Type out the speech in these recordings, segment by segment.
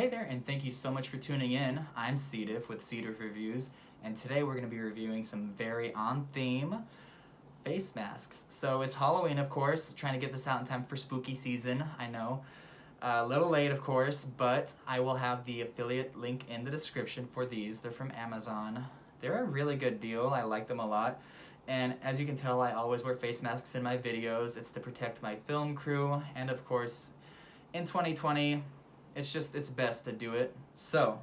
Hey there, and thank you so much for tuning in. I'm CTTF with CTTF Reviews, and today we're going to be reviewing some very on-theme face masks. So it's Halloween, of course, trying to get this out in time for spooky season, I know. A little late, of course, but I will have the affiliate link in the description for these. They're from Amazon. They're a really good deal. I like them a lot. And as you can tell, I always wear face masks in my videos. It's to protect my film crew, and of course, in 2020, it's best to do it. So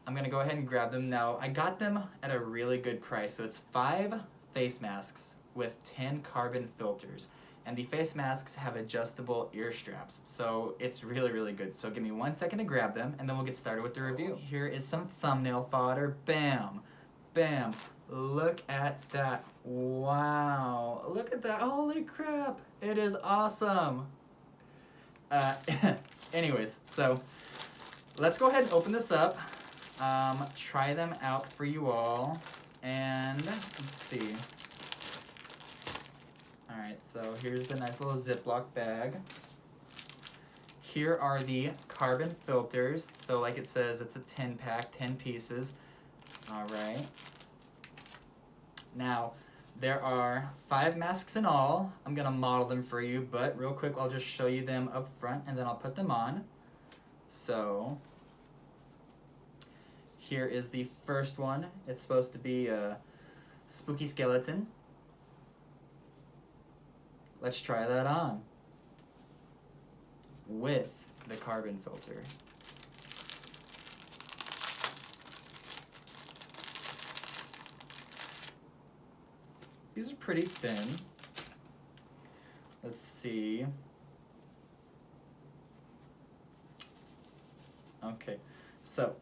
I'm gonna go ahead and grab them now. I got them at a really good price. So it's 5 face masks with 10 carbon filters, and the face masks have adjustable ear straps, so it's really good. So give me 1 second to grab them, and then we'll get started with the review. Here is some thumbnail fodder. Bam, bam. Look at that. Wow, look at that. Holy crap, it is awesome. Anyways, so let's go ahead and open this up, try them out for you all, and let's see. Alright, so here's the nice little Ziploc bag. Here are the carbon filters. So like it says, it's a 10-pack, 10 pieces. Alright. Now, there are 5 masks in all. I'm going to model them for you, but real quick, I'll just show you them up front, and then I'll put them on. So, here is the first one. It's supposed to be a spooky skeleton. Let's try that on with the carbon filter. These are pretty thin. Let's see. Okay, so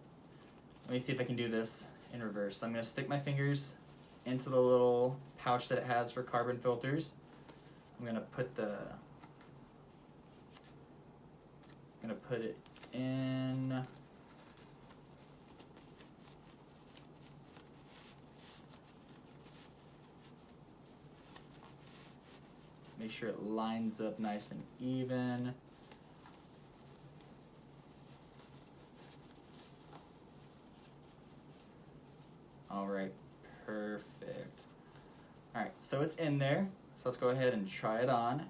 let me see if I can do this in reverse. I'm going to stick my fingers into the little pouch that it has for carbon filters. I'm going to put it in. Make sure it lines up nice and even. All right, perfect. All right, so it's in there. So let's go ahead and try it on.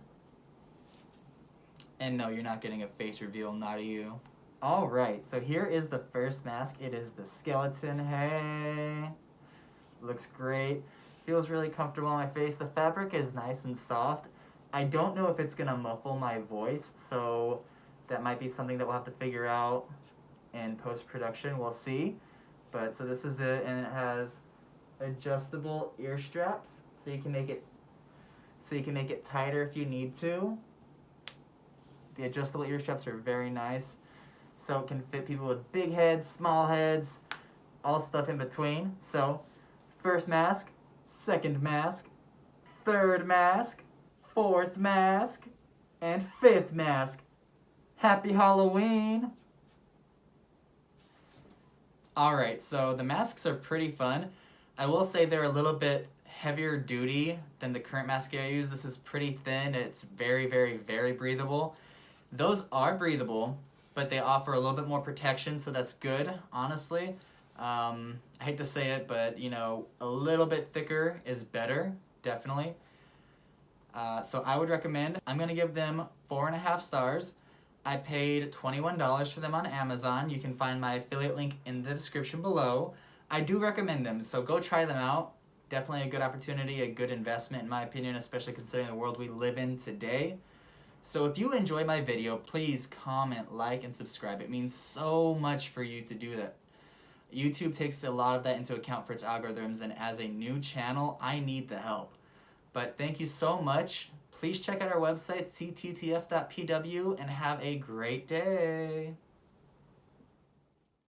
And no, you're not getting a face reveal, not you. All right, so here is the first mask. It is the skeleton. Hey, looks great. Feels really comfortable on my face. The fabric is nice and soft. I don't know if it's gonna muffle my voice, so that might be something that we'll have to figure out in post-production. We'll see. But so this is it, and it has adjustable ear straps, so you can make it tighter if you need to. The adjustable ear straps are very nice, so it can fit people with big heads, small heads, all stuff in between. So first mask, second mask, third mask, fourth mask, and fifth mask. Happy Halloween! Alright, so the masks are pretty fun. I will say they're a little bit heavier duty than the current mask I use. This is pretty thin. It's very breathable. Those are breathable, but they offer a little bit more protection, so that's good, honestly. I hate to say it, but you know, a little bit thicker is better, definitely. So I would recommend. I'm gonna give them 4.5 stars. I paid $21 for them on Amazon. You can find my affiliate link in the description below. I do recommend them, so go try them out. Definitely a good opportunity, a good investment in my opinion, especially considering the world we live in today. So if you enjoyed my video, please comment, like, and subscribe. It means so much for you to do that. YouTube takes a lot of that into account for its algorithms, and as a new channel, I need the help. But thank you so much. Please check out our website, cttf.pw, and have a great day.